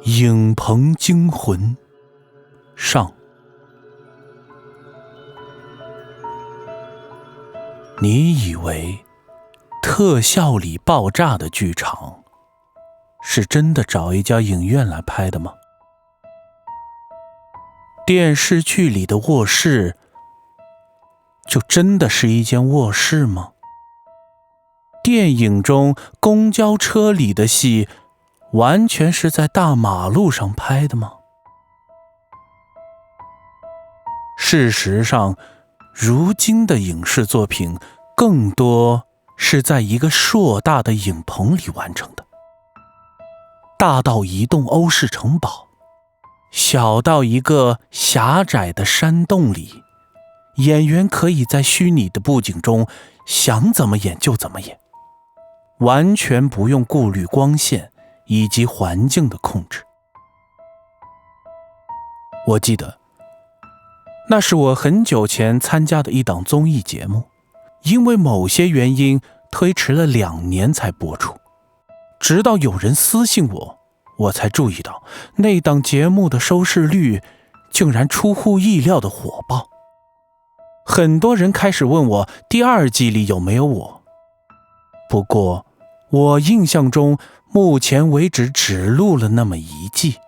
影棚惊魂上。你以为特效里爆炸的剧场是真的找一家影院来拍的吗？电视剧里的卧室就真的是一间卧室吗？电影中公交车里的戏完全是在大马路上拍的吗？事实上，如今的影视作品更多是在一个硕大的影棚里完成的，大到一栋欧式城堡，小到一个狭窄的山洞里，演员可以在虚拟的布景中想怎么演就怎么演，完全不用顾虑光线以及环境的控制。我记得那是我很久前参加的一档综艺节目，因为某些原因推迟了2年才播出。直到有人私信我，我才注意到那档节目的收视率竟然出乎意料的火爆。很多人开始问我第2季里有没有我，不过我印象中目前为止只录了那么1季。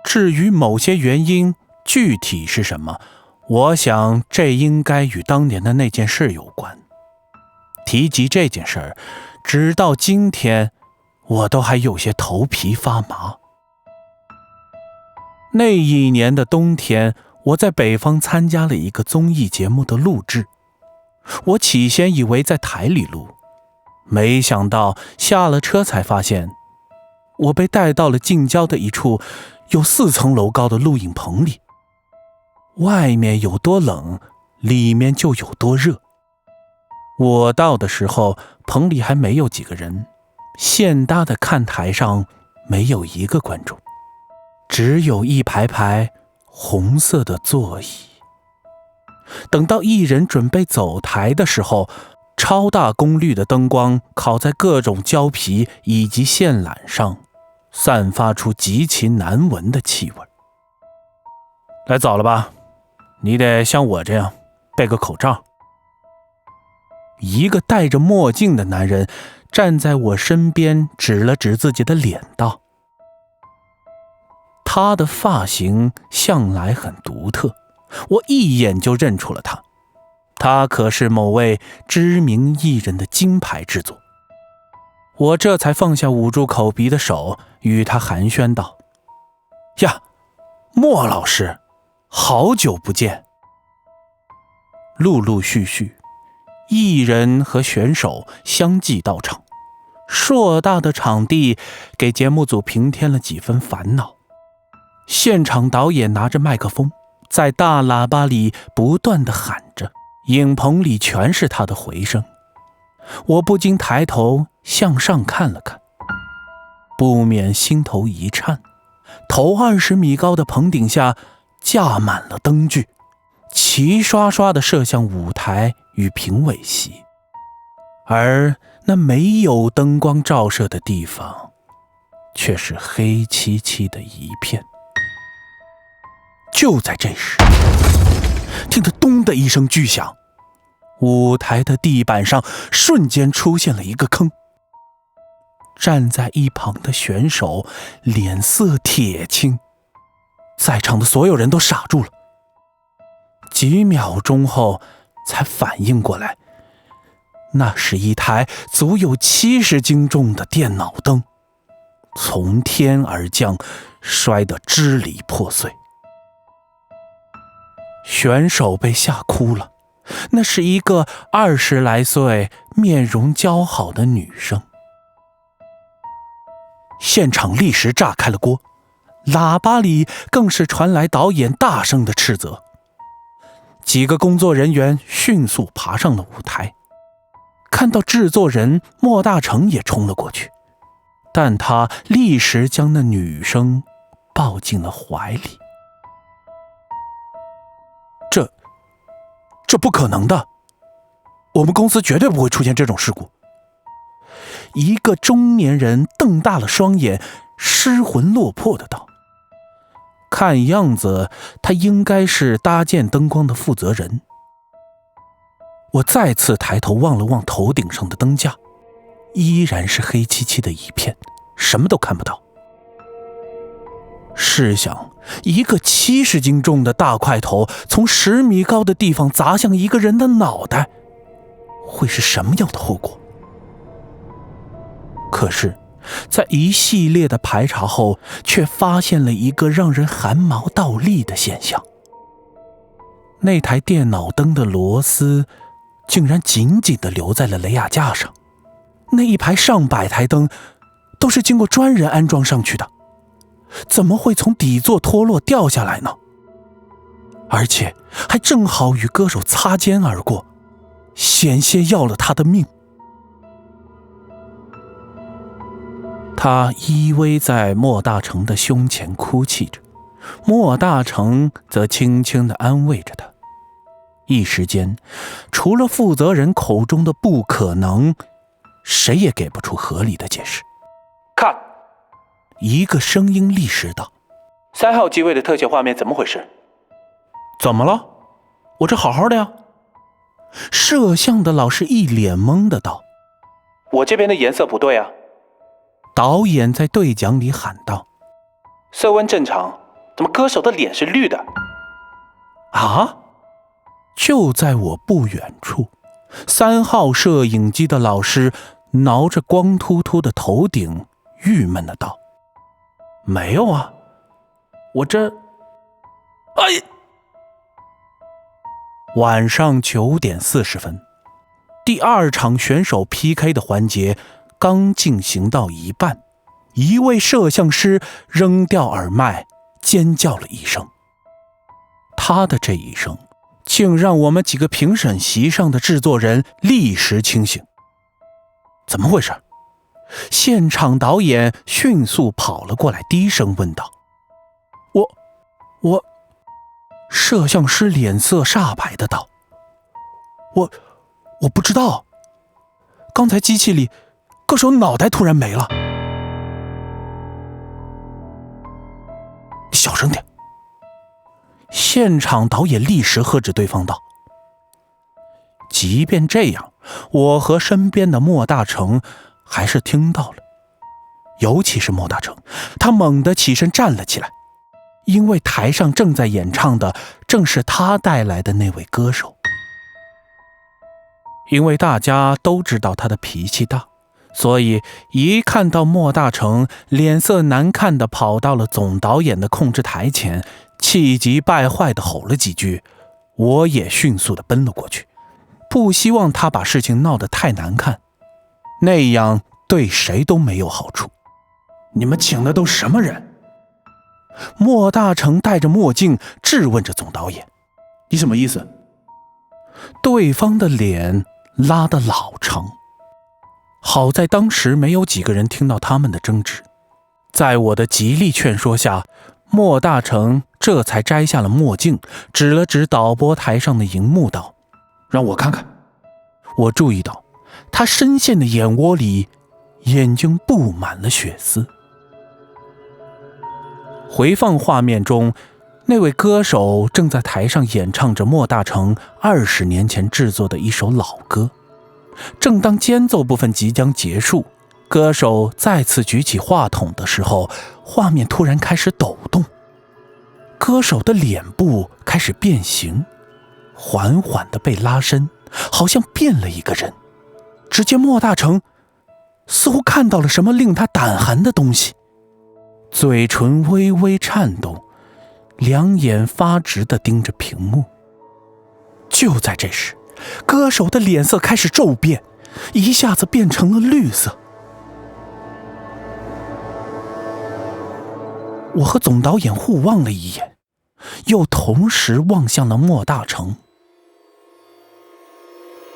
至于某些原因具体是什么，我想这应该与当年的那件事有关。提及这件事，直到今天我都还有些头皮发麻。那一年的冬天，我在北方参加了一个综艺节目的录制。我起先以为在台里录，没想到下了车才发现，我被带到了近郊的一处有4层楼高的录影棚里。外面有多冷，里面就有多热。我到的时候，棚里还没有几个人，现搭的看台上没有一个观众，只有一排排红色的座椅。等到艺人准备走台的时候，超大功率的灯光烤在各种胶皮以及线缆上，散发出极其难闻的气味。来早了吧，你得像我这样戴个口罩。一个戴着墨镜的男人站在我身边，指了指自己的脸道：他的发型向来很独特，我一眼就认出了他，他可是某位知名艺人的金牌制作。我这才放下捂住口鼻的手，与他寒暄道：呀，莫老师，好久不见。陆陆续续，艺人和选手相继到场，硕大的场地给节目组平添了几分烦恼。现场导演拿着麦克风，在大喇叭里不断地喊着，影棚里全是他的回声。我不禁抬头向上看了看，不免心头一颤。头20米高的棚顶下架满了灯具，齐刷刷地射向舞台与评委席，而那没有灯光照射的地方却是黑漆漆的一片。就在这时，听得咚的一声巨响，舞台的地板上瞬间出现了一个坑。站在一旁的选手脸色铁青，在场的所有人都傻住了。几秒钟后才反应过来，那是一台足有70斤重的电脑灯，从天而降，摔得支离破碎。选手被吓哭了，那是一个20来岁、面容姣好的女生。现场立时炸开了锅，喇叭里更是传来导演大声的斥责。几个工作人员迅速爬上了舞台，看到制作人莫大成也冲了过去，但他立时将那女生抱进了怀里。这不可能的，我们公司绝对不会出现这种事故。一个中年人瞪大了双眼，失魂落魄的道：“看样子他应该是搭建灯光的负责人。”我再次抬头望了望头顶上的灯架，依然是黑漆漆的一片，什么都看不到。试想，一个70斤重的大块头从10米高的地方砸向一个人的脑袋，会是什么样的后果？可是在一系列的排查后，却发现了一个让人汗毛倒立的现象。那台电脑灯的螺丝竟然紧紧地留在了雷亚架上，那一排上百台灯都是经过专人安装上去的，怎么会从底座脱落掉下来呢？而且还正好与歌手擦肩而过，险些要了他的命。他依偎在莫大成的胸前哭泣着，莫大成则轻轻地安慰着他。一时间，除了负责人口中的不可能，谁也给不出合理的解释。看，一个声音立时道：“3号机位的特写画面怎么回事？”怎么了？我这好好的呀。摄像的老师一脸懵的道：“我这边的颜色不对啊。”导演在对讲里喊道：“色温正常，怎么歌手的脸是绿的？”啊！就在我不远处，3号摄影机的老师挠着光秃秃的头顶，郁闷的道：“没有啊，我这……哎！”晚上9点40分，第2场选手 PK 的环节刚进行到一半，一位摄像师扔掉耳麦，尖叫了一声。他的这一声竟让我们几个评审席上的制作人立时清醒。怎么回事？现场导演迅速跑了过来，低声问道：“我……”摄像师脸色煞白的道：“我不知道，刚才机器里歌手脑袋突然没了。”小声点！现场导演立时喝止对方道。即便这样，我和身边的莫大成还是听到了，尤其是莫大成，他猛地起身站了起来，因为台上正在演唱的正是他带来的那位歌手。因为大家都知道他的脾气大，所以一看到莫大成脸色难看地跑到了总导演的控制台前，气急败坏地吼了几句，我也迅速地奔了过去，不希望他把事情闹得太难看，那样对谁都没有好处。你们请的都什么人？莫大成戴着墨镜质问着总导演：“你什么意思？”对方的脸拉得老长，好在当时没有几个人听到他们的争执。在我的极力劝说下，莫大成这才摘下了墨镜，指了指导播台上的荧幕道：“让我看看。”我注意到他深陷的眼窝里眼睛布满了血丝。回放画面中，那位歌手正在台上演唱着莫大成20年前制作的一首老歌。正当间奏部分即将结束，歌手再次举起话筒的时候，画面突然开始抖动，歌手的脸部开始变形，缓缓地被拉伸，好像变了一个人。只见莫大成似乎看到了什么令他胆寒的东西，嘴唇微微颤动，两眼发直地盯着屏幕。就在这时，歌手的脸色开始骤变，一下子变成了绿色。我和总导演互望了一眼，又同时望向了莫大成。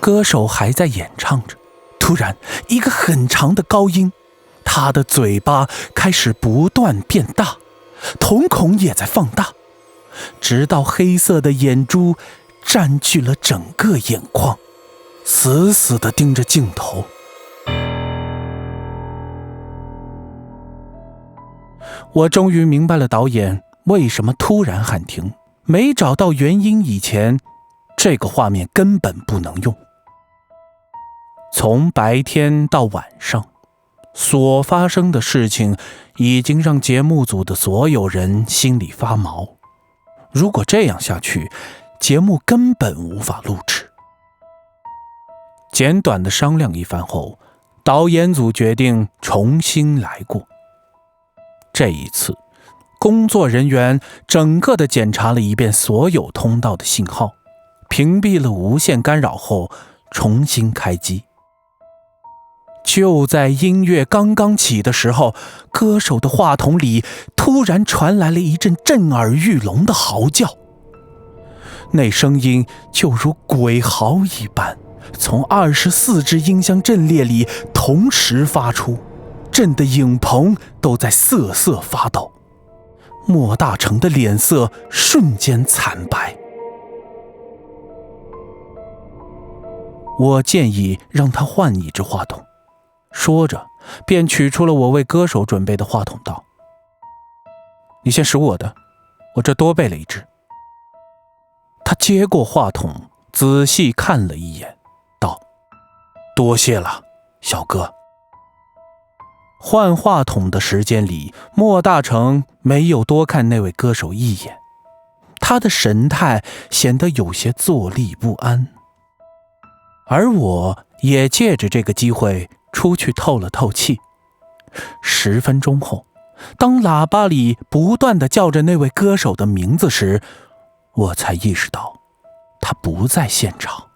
歌手还在演唱着，突然一个很长的高音，他的嘴巴开始不断变大，瞳孔也在放大，直到黑色的眼珠占据了整个眼眶，死死地盯着镜头。我终于明白了导演为什么突然喊停，没找到原因以前，这个画面根本不能用。从白天到晚上，所发生的事情已经让节目组的所有人心里发毛。如果这样下去，节目根本无法录制。简短的商量一番后，导演组决定重新来过。这一次，工作人员整个的检查了一遍所有通道的信号，屏蔽了无线干扰后，重新开机。就在音乐刚刚起的时候，歌手的话筒里突然传来了一阵震耳欲聋的嚎叫，那声音就如鬼嚎一般，从24只音箱阵列里同时发出，震得影棚都在瑟瑟发抖。莫大成的脸色瞬间惨白。我建议让他换一只话筒，说着便取出了我为歌手准备的话筒，道：你先使我的，我这多备了一只。他接过话筒，仔细看了一眼，道：多谢了，小哥。换话筒的时间里，莫大成没有多看那位歌手一眼，他的神态显得有些坐立不安。而我也借着这个机会出去透了透气。10分钟后，当喇叭里不断地叫着那位歌手的名字时，我才意识到他不在现场。